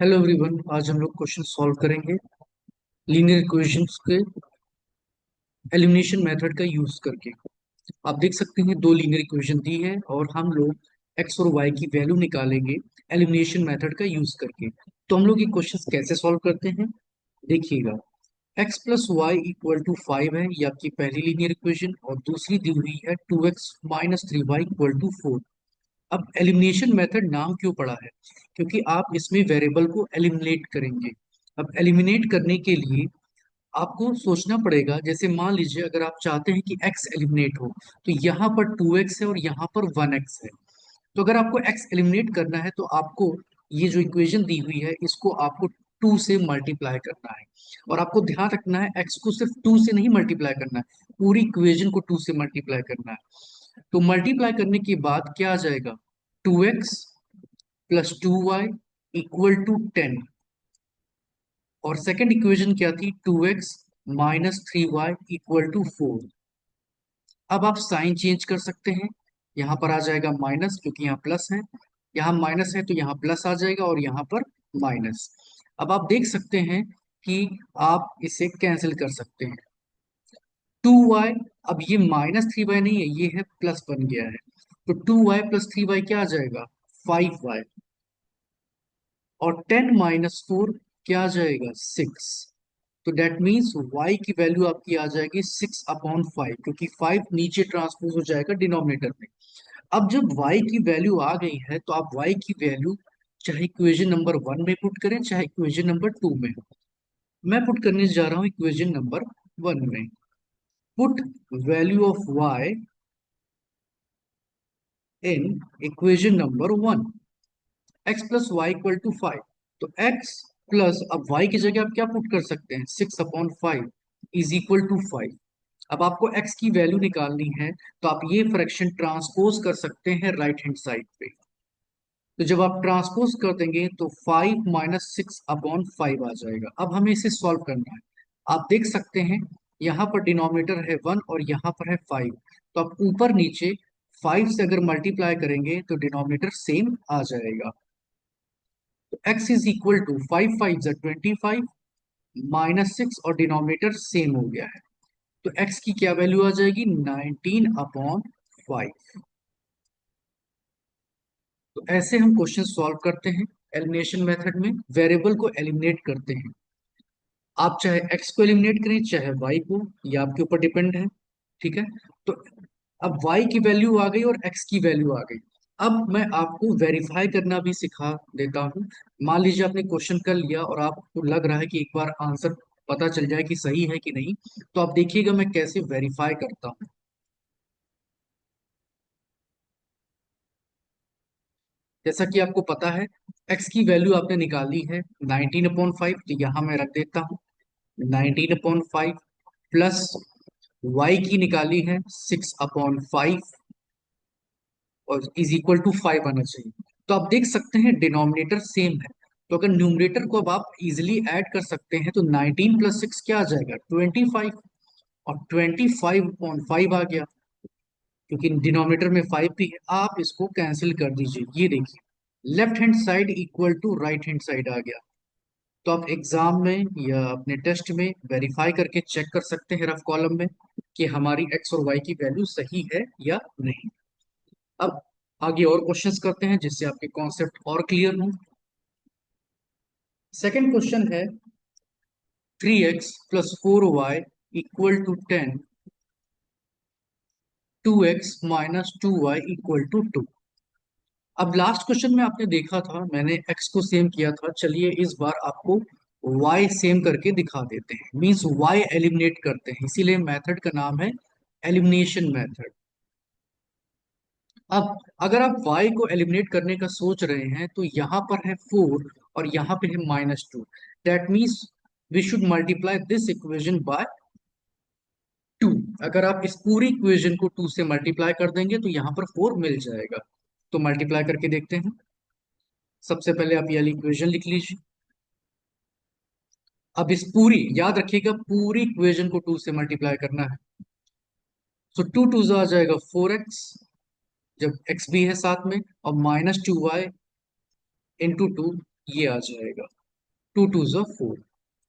Hello everyone. आज हम लोग क्वेश्चन सॉल्व करेंगे लीनियर इक्वेशंस के एलिमिनेशन मेथड का यूज करके। आप देख सकते हैं दो लीनियर इक्वेशन दी है और हम लोग एक्स और वाई की वैल्यू निकालेंगे एलिमिनेशन मेथड का यूज करके। तो हम लोग ये क्वेश्चन कैसे सॉल्व करते हैं देखिएगा। X plus y equal to 5 है, ये आपकी पहली लीनियर इक्वेशन, और दूसरी दी हुई है 2x - 3y इक्वल टू 4। अब एलिमिनेशन मेथड नाम क्यों पड़ा है? क्योंकि आप इसमें वेरिएबल को एलिमिनेट करेंगे। अब एलिमिनेट करने के लिए आपको सोचना पड़ेगा, जैसे मान लीजिए अगर आप चाहते हैं कि x एलिमिनेट हो, तो यहाँ पर 2x है और यहाँ पर 1x है। तो अगर आपको x एलिमिनेट करना है तो आपको ये जो इक्वेशन दी हुई है इसको आपको 2 से मल्टीप्लाई करना है। और आपको ध्यान रखना है x को सिर्फ 2 से नहीं मल्टीप्लाई करना है, पूरी इक्वेशन को 2 से मल्टीप्लाई करना है। तो मल्टीप्लाई करने के बाद क्या आ जाएगा? 2x + 2y equal to 10। और सेकंड इक्वेशन क्या थी? 2x - 3y equal to 4। अब आप साइन चेंज कर सकते हैं। यहाँ पर आ जाएगा माइनस क्योंकि यहाँ प्लस है, यहाँ माइनस है तो यहाँ प्लस आ जाएगा और यहाँ पर माइनस। अब आप देख सकते हैं कि आप इसे कैंसिल कर सकते हैं। 2y, अब ये -3y नहीं है, ये है प्लस बन गया है। तो 2y + 3y क्या आ जाएगा? 5y। और 10 - 4 क्या आ जाएगा? 6। तो डेट मीन्स y की वैल्यू आपकी आ जाएगी 6/5, क्योंकि 5 नीचे ट्रांसपोज हो जाएगा डिनोमिनेटर में। अब जब y की वैल्यू आ गई है तो आप y की वैल्यू चाहे इक्वेशन नंबर 1 में पुट करें चाहे इक्वेशन नंबर 2 में। मैं पुट करने जा रहा हूं इक्वेशन नंबर 1 में। Put value of y in equation number 1। x plus y equal to 5। तो x प्लस, अब y की जगह आप क्या पुट कर सकते हैं? 6/5 इज इक्वल टू 5। अब आपको x की वैल्यू निकालनी है तो आप ये फ्रैक्शन ट्रांसपोज कर सकते हैं राइट हैंड साइड पे। तो जब आप ट्रांसपोज कर देंगे तो 5 - 6/5 आ जाएगा। अब हमें इसे सॉल्व करना है। आप देख सकते हैं यहाँ पर डिनोमिनेटर है 1 और यहाँ पर है 5। तो आप ऊपर नीचे 5 से अगर मल्टीप्लाई करेंगे तो डिनोमिनेटर सेम आ जाएगा। तो x इज इक्वल टू 5 × 5 = 25 -6, और डिनोमिनेटर सेम हो गया है। तो x की क्या वैल्यू आ जाएगी? 19/5। तो ऐसे हम क्वेश्चन सॉल्व करते हैं एलिमिनेशन मेथड में, वेरिएबल को एलिमिनेट करते हैं। आप चाहे x को एलिमिनेट करें चाहे y को, ये आपके ऊपर डिपेंड है। ठीक है। तो अब y की वैल्यू आ गई और x की वैल्यू आ गई। अब मैं आपको वेरीफाई करना भी सिखा देता हूँ। मान लीजिए आपने क्वेश्चन कर लिया और आपको लग रहा है कि एक बार आंसर पता चल जाए कि सही है कि नहीं, तो आप देखिएगा मैं कैसे वेरीफाई करता हूँ। जैसा कि आपको पता है x की वैल्यू आपने निकाली है 19/5, तो यहाँ मैं रख देता हूँ 19/5 प्लस y की निकाली है 6/5 और इज इक्वल टू 5 आना चाहिए। तो आप देख सकते हैं डिनोमिनेटर सेम है। तो अगर न्यूमरेटर को अब आप इजिली ऐड कर सकते हैं तो 19 + 6 क्या आ जाएगा? 25। और 25/5 आ गया क्योंकि डिनोमिनेटर में 5 भी है। आप इसको कैंसिल कर दीजिए, ये देखिए left hand side equal to right hand side आ गया। तो आप एग्जाम में या अपने टेस्ट में वेरीफाई करके चेक कर सकते हैं रफ कॉलम में कि हमारी एक्स और वाई की वैल्यू सही है या नहीं। अब आगे और क्वेश्चंस करते हैं जिससे आपके कॉन्सेप्ट और क्लियर हो। सेकंड क्वेश्चन है 3x + 4y equal to 10, 2x - 2y equal to 2। अब लास्ट क्वेश्चन में आपने देखा था मैंने x को सेम किया था, चलिए इस बार आपको y सेम करके दिखा देते हैं। मींस y एलिमिनेट करते हैं, इसीलिए मेथड का नाम है एलिमिनेशन मेथड। अब अगर आप y को एलिमिनेट करने का सोच रहे हैं तो यहाँ पर है 4 और यहाँ पे है -2। That means we should multiply this equation by 2। अगर आप इस पूरी इक्वेशन को 2 से मल्टीप्लाई कर देंगे तो यहाँ पर 4 मिल जाएगा। तो मल्टीप्लाई करके देखते हैं। सबसे पहले आप ये वाली इक्वेशन लिख लीजिए। अब इस पूरी, याद रखिएगा पूरी इक्वेशन को 2 से मल्टीप्लाई करना है। तो 2 2 आ जाएगा 4x, जब x भी है साथ में, और -2y × 2 ये आ जाएगा, टू टू ज़ा फोर।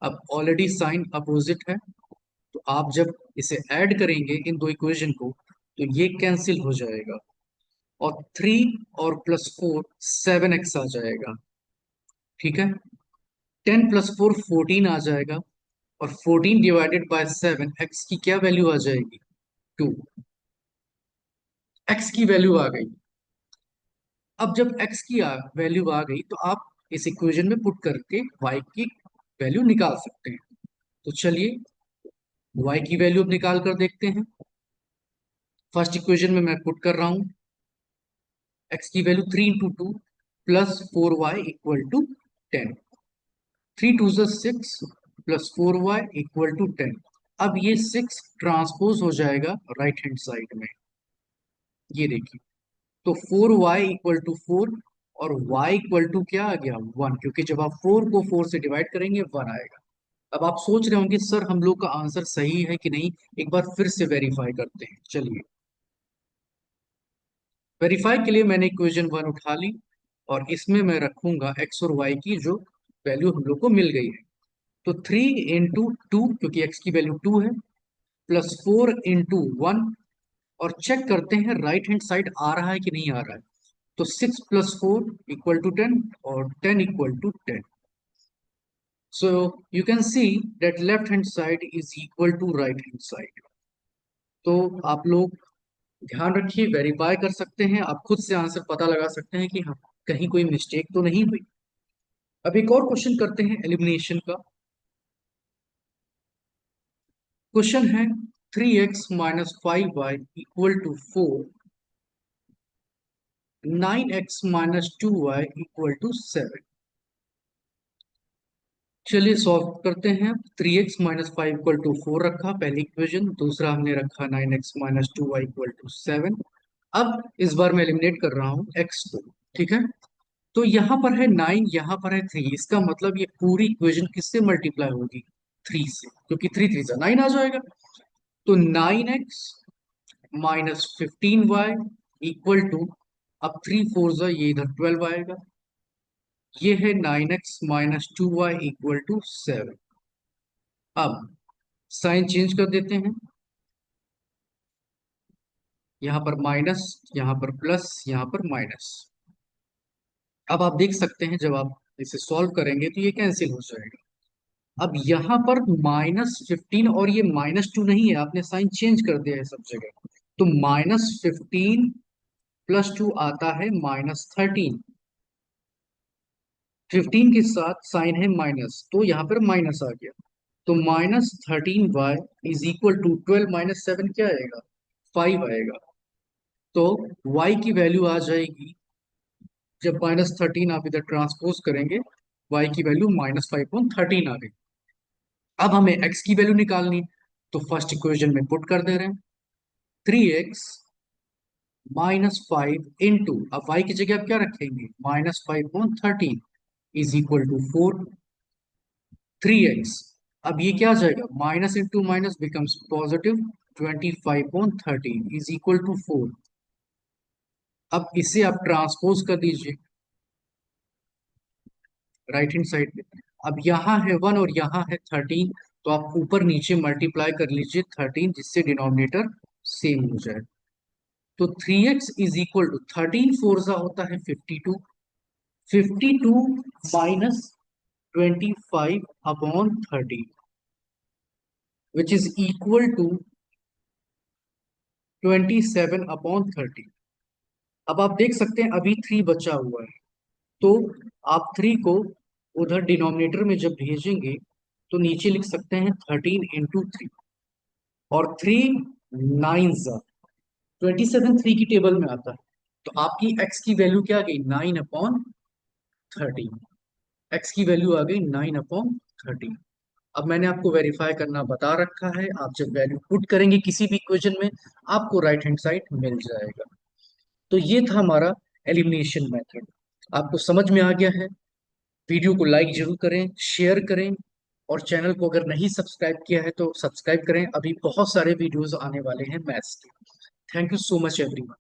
अब ऑलरेडी साइन अपोजिट है, तो आप जब इसे ऐड करेंगे इन दो इक्वेशन को तो ये कैंसिल हो जाएगा, और थ्री और प्लस फोर 7x आ जाएगा। ठीक है, 10 + 4 14 आ जाएगा, और 14 डिवाइडेड बाय 7 x की क्या वैल्यू आ जाएगी, 2। x की वैल्यू आ गई। अब जब x की वैल्यू आ गई तो आप इस इक्वेशन में पुट करके y की वैल्यू निकाल सकते हैं। तो चलिए y की वैल्यू अब निकाल कर देखते हैं। फर्स्ट इक्वेशन में मैं पुट कर रहा हूं, x की value 3 × 2 plus 4y equal to 10। 3 2 6 plus 4y equal to 10। अब ये 6 ट्रांसपोज हो जाएगा राइट हैंड साइड में, ये देखिए। तो 4y इक्वल टू 4, और y इक्वल टू क्या आ गया, 1, क्योंकि जब आप 4 को 4 से डिवाइड करेंगे 1 आएगा। अब आप सोच रहे होंगे सर हम लोग का आंसर सही है कि नहीं, एक बार फिर से वेरीफाई करते हैं। चलिए, वेरीफाई के लिए मैंने इक्वेशन 1 उठा ली, और इसमें मैं रखूंगा x और y की जो वैल्यू हम लोग को मिल गई है। तो 3 × 2, क्योंकि x की वैल्यू 2 है, प्लस 4 × 1, और चेक करते हैं राइट हैंड साइड आ रहा है कि नहीं आ रहा है। तो 6 + 4 इक्वल टू 10, और 10 equal to 10। So you can see that left hand side is equal to right hand side. तो आप लोग ध्यान रखिए, वेरीफाई कर सकते हैं, आप खुद से आंसर पता लगा सकते हैं कि हाँ कहीं कोई मिस्टेक तो नहीं हुई। अब एक और क्वेश्चन करते हैं एलिमिनेशन का। क्वेश्चन है 3x - 5y equal to 4, 9x - 2y equal to 7। चलिए सॉल्व करते हैं। 3x - 5 इक्वल टू 4 रखा पहली इक्वेशन, दूसरा हमने रखा 9x - 2y इक्वल टू 7। अब इस बार मैं एलिमिनेट कर रहा हूं x को। ठीक है, तो यहां पर है 9, यहां पर है 3, इसका मतलब ये पूरी इक्वेशन किससे मल्टीप्लाई होगी, 3 से, क्योंकि 3 3 से 9 आ जाएगा। तो 9x - 15y इक्वल टू, अब 3 4 जा ये इधर 12 आएगा। ये है 9x - 2y इक्वल टू 7। अब साइन चेंज कर देते हैं, यहां पर माइनस, यहां पर प्लस, यहां पर माइनस। अब आप देख सकते हैं जब आप इसे सॉल्व करेंगे तो ये कैंसिल हो जाएगा। अब यहाँ पर -15, और ये -2 नहीं है, आपने साइन चेंज कर दिया है सब जगह। तो -15 + 2 आता है -13। 15 के साथ साइन है माइनस, तो यहाँ पर माइनस आ गया। तो -13y इज इक्वल टू 12 - 7 क्या आएगा, 5 आएगा। तो y की वैल्यू आ जाएगी, जब -13 आप इधर ट्रांसपोज करेंगे, y की वैल्यू -5/13 आ गई। अब हमें x की वैल्यू निकालनी, तो फर्स्ट इक्वेशन में पुट कर दे रहे हैं। 3x - 5 इंटू, अब y की जगह आप क्या रखेंगे, -5/13 इज इक्वल टू 4। 3x, अब ये क्या आ जाएगा, minus into minus becomes positive, 25/13 is equal to 4। अब इसे आप ट्रांसपोज कर दीजिए राइट हैंड साइड पे। अब यहाँ है 1 और यहाँ है 13, तो आप ऊपर नीचे मल्टीप्लाई कर लीजिए 13, जिससे डिनोमिनेटर सेम हो जाए। तो 3x इज इक्वल टू 13 4 जा होता है 52, 52 minus 25/13 which is equal to 27/13। अब आप देख सकते हैं अभी 3 बचा हुआ है, तो आप 3 को उधर डिनोमिनेटर में जब भेजेंगे तो नीचे लिख सकते हैं 13 × 3, और 3 9 27 3 की टेबल में आता है। तो आपकी x की वैल्यू क्या आ गई, 9/13। x की वैल्यू आ गई 9/13। अब मैंने आपको वेरीफाई करना बता रखा है, आप जब वैल्यू पुट करेंगे किसी भी इक्वेशन में आपको राइट हैंड साइड मिल जाएगा। तो ये था हमारा एलिमिनेशन मेथड, आपको समझ में आ गया है। वीडियो को लाइक जरूर करें, शेयर करें, और चैनल को अगर नहीं सब्सक्राइब किया है तो सब्सक्राइब करें, अभी बहुत सारे वीडियोस आने वाले हैं मैथ्स के। Thank you so much everyone.